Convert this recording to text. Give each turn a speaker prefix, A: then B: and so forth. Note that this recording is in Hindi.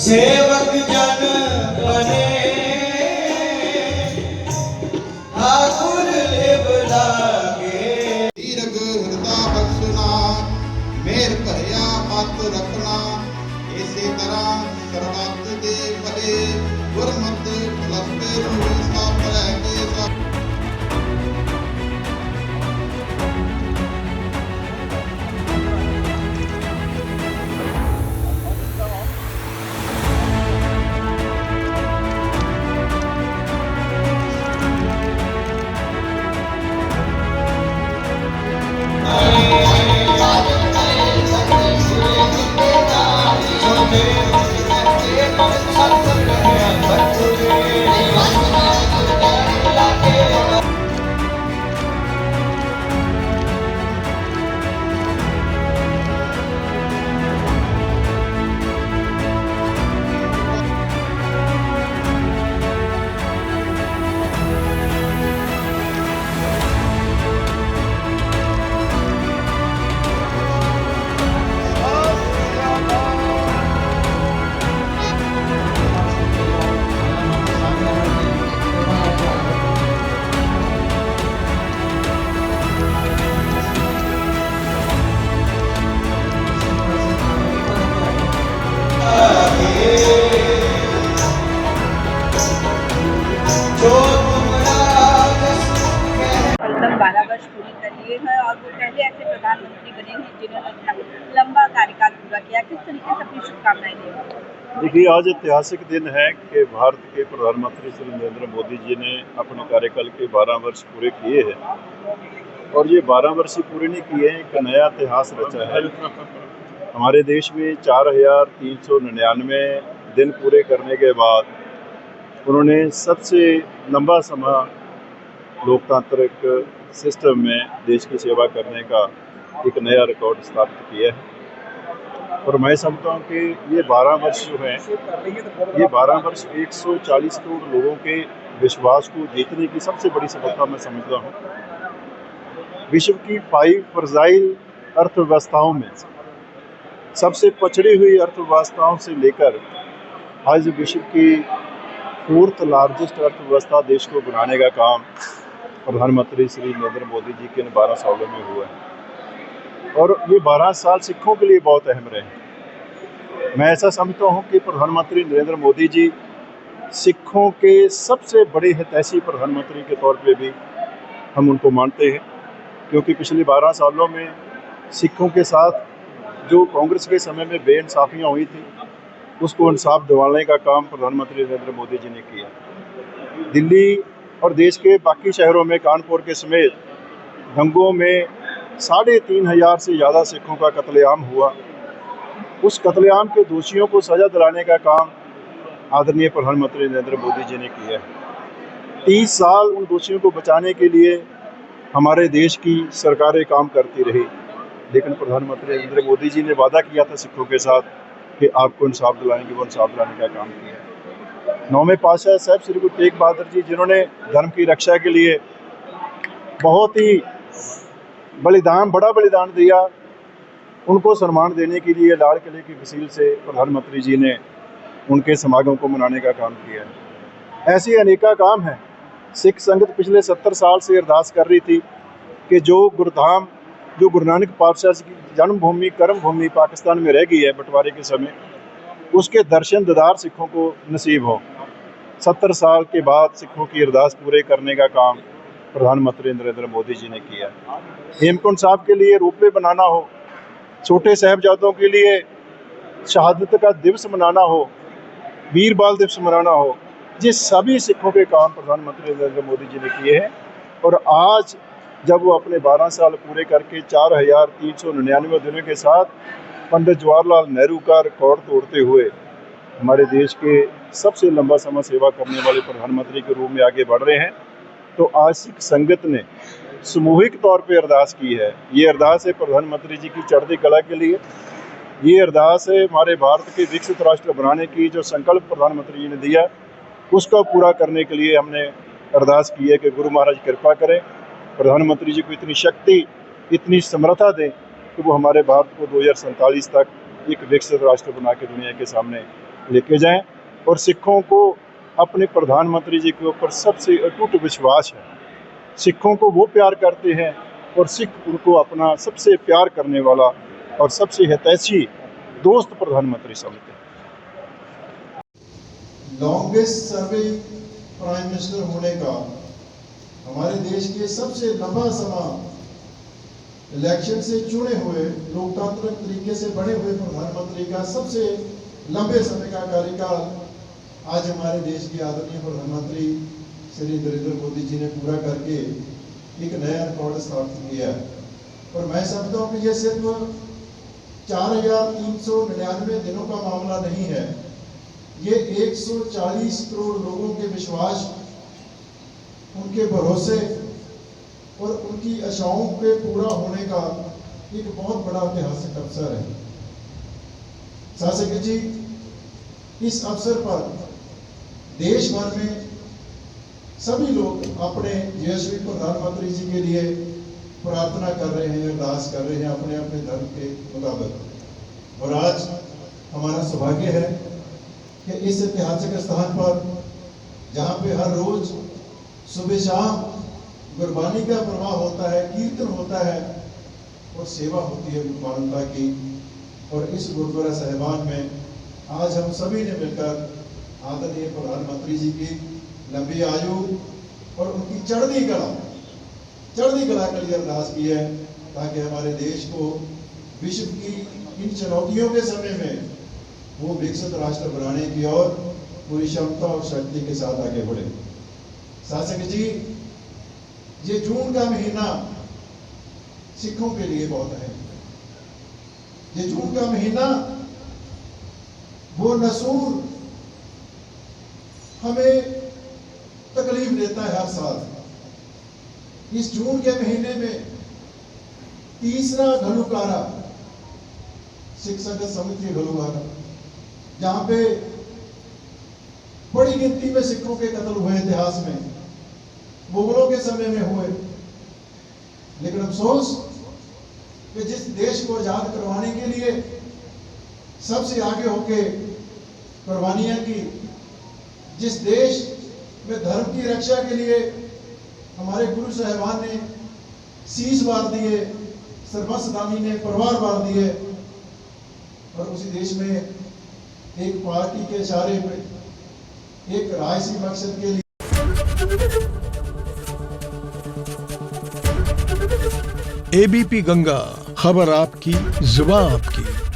A: सेवक जन बने ठाकुर लिव लागे।
B: दीर्घ हृदय बख्शना मेर भरिया मत रखना। इसी तरह सरबत दे भले गुरमत लपे रूह सब रहके सब।
C: कलम 12 वर्ष पूरी कर लिए हैं और वो पहले ऐसे प्रधानमंत्री बने हैं जिन्होंने अपना लंबा कार्यकाल पूरा किया। किस तरीके से अपनी शुभकामनाएं देंगे?
D: देखिए, आज ऐतिहासिक दिन है कि भारत के प्रधानमंत्री श्री नरेंद्र मोदी जी ने अपने कार्यकाल के 12 वर्ष पूरे किए हैं और ये 12 वर्ष ही पूरे नहीं किए हैं, एक नया इतिहास रचा है। हमारे देश में 4399 दिन पूरे करने के बाद उन्होंने सबसे लंबा समय लोकतांत्रिक सिस्टम में देश की सेवा करने का एक नया रिकॉर्ड स्थापित किया है। और मैं समझता हूँ कि ये 12 वर्ष जो हैं, ये 12 वर्ष 140 करोड़ लोगों के विश्वास को जीतने की सबसे बड़ी सफलता मैं समझता हूँ। विश्व की 5 फर्जाइल अर्थव्यवस्थाओं में सबसे पछड़ी हुई अर्थव्यवस्थाओं से लेकर आज विश्व की 4th लार्जेस्ट अर्थव्यवस्था देश को बनाने का काम प्रधानमंत्री श्री नरेंद्र मोदी जी के 12 सालों में हुआ है। और ये 12 साल सिखों के लिए बहुत अहम रहे। मैं ऐसा समझता हूँ कि प्रधानमंत्री नरेंद्र मोदी जी सिखों के सबसे बड़े हितैषी प्रधानमंत्री के तौर पे भी हम उनको मानते हैं, क्योंकि पिछले 12 सालों में सिखों के साथ जो कांग्रेस के समय में बेइंसाफियाँ हुई थी उसको इंसाफ दिलाने का काम प्रधानमंत्री नरेंद्र मोदी जी ने किया। दिल्ली और देश के बाकी शहरों में कानपुर के समेत दंगों में 3500 से ज़्यादा सिखों का कत्लेआम हुआ। उस कत्लेआम के दोषियों को सज़ा दिलाने का काम आदरणीय प्रधानमंत्री नरेंद्र मोदी जी ने किया है। 30 साल उन दोषियों को बचाने के लिए हमारे देश की सरकारें काम करती रही, लेकिन प्रधानमंत्री नरेंद्र मोदी जी ने वादा किया था सिखों के साथ कि आपको इंसाफ दिलाएंगे, वो इंसाफ दिलाने का काम किया। 9वें पातशाह साहब श्री गुरु तेग बहादुर जी, जिन्होंने धर्म की रक्षा के लिए बहुत ही बड़ा बलिदान दिया, उनको सम्मान देने के लिए लाल किले की वसील से प्रधानमंत्री जी ने उनके समागम को मनाने का काम किया है। ऐसे अनेका काम हैं। सिख संगत पिछले 70 साल से अरदास कर रही थी कि जो गुरुधाम, जो गुरु नानक पातशाह की जन्मभूमि कर्मभूमि पाकिस्तान में रह गई है बंटवारे के समय, उसके दर्शन दीदार सिखों को नसीब हो। 70 साल के बाद सिखों की अरदास पूरे करने का काम प्रधानमंत्री नरेंद्र मोदी जी ने किया। हेमकुंड साहब के लिए रोपवे बनाना हो, छोटे साहिबजादों के लिए शहादत का दिवस मनाना हो, वीर बाल दिवस मनाना हो, ये सभी सिखों के काम प्रधानमंत्री नरेंद्र मोदी जी ने किए हैं। और आज जब वो अपने 12 साल पूरे करके 4399 दिनों के साथ पंडित जवाहरलाल नेहरू का रिकॉर्ड तोड़ते हुए हमारे देश के सबसे लंबा समय सेवा करने वाले प्रधानमंत्री के रूप में आगे बढ़ रहे हैं, तो आज सिख संगत ने सामूहिक तौर पे अरदास की है। ये अरदास है प्रधानमंत्री जी की चढ़ती कला के लिए, ये अरदास है हमारे भारत के विकसित राष्ट्र बनाने की जो संकल्प प्रधानमंत्री जी ने दिया उसको पूरा करने के लिए हमने अरदास की है कि गुरु महाराज कृपा करें, प्रधानमंत्री जी को इतनी शक्ति, इतनी समर्था दें कि वो हमारे भारत को 2047 तक एक विकसित राष्ट्र बना के दुनिया के सामने लेके जाएं। और सिखों को अपने प्रधानमंत्री जी के ऊपर सबसे अटूट विश्वास है। सिखों को वो प्यार करते हैं और सिख उनको अपना सबसे प्यार करने वाला और सबसे हितैषी दोस्त प्रधानमंत्री समझते हैं।
E: लॉन्गेस्ट सर्विंग प्राइम मिनिस्टर होने का, हमारे देश के सबसे लंबा समय इलेक्शन से चुने हुए लोकतांत्रिक तरीके से बने हुए प्रधानमंत्री का सबसे लंबे समय का कार्यकाल आज हमारे देश के आदरणीय प्रधानमंत्री श्री नरेंद्र मोदी जी ने पूरा करके एक नया रिकॉर्ड स्थापित किया है। और मैं समझता हूँ कि यह सिर्फ 4,399 दिनों का मामला नहीं है, ये 140 करोड़ लोगों के विश्वास, उनके भरोसे और उनकी आशाओं के पूरा होने का एक बहुत बड़ा ऐतिहासिक अवसर है। शासक जी, इस अवसर पर देश भर में सभी लोग अपने यशस्वी प्रधानमंत्री जी के लिए प्रार्थना कर रहे हैं, अरदास कर रहे हैं अपने अपने धर्म के मुताबिक। और आज हमारा सौभाग्य है कि इस ऐतिहासिक स्थान पर, जहाँ पे हर रोज सुबह शाम गुरबानी का प्रवाह होता है, कीर्तन होता है और सेवा होती है मानवता की, और इस गुरुद्वारा साहिबान में आज हम सभी ने मिलकर आदरणीय प्रधानमंत्री जी की लंबी आयु और उनकी चढ़ती कला के लिए अरदास की है, ताकि हमारे देश को विश्व की इन चुनौतियों के समय में वो विकसित राष्ट्र बनाने की ओर पूरी क्षमता और शक्ति के साथ आगे बढ़े। शासक जी, ये जून का महीना सिखों के लिए बहुत है। ये जून का महीना वो नसूर हमें तकलीफ देता है हर साल। इस जून के महीने में तीसरा घलुकारा, सिख संगत समिति घलुकारा, जहां पे बड़ी गिनती में सिखों के कत्ल हुए इतिहास में, मुगलों के समय में हुए। लेकिन अफसोस कि जिस देश को आजाद करवाने के लिए सबसे आगे होके कुर्बानियां की, जिस देश में धर्म की रक्षा के लिए हमारे गुरु साहिबान ने शीश वार दिए, सर्वस्व दानी ने परवार वार दिए, और उसी देश में एक पार्टी के इशारे पे एक राजसी मकसद के लिए
F: एबीपी गंगा, खबर आपकी, जुबान आपकी।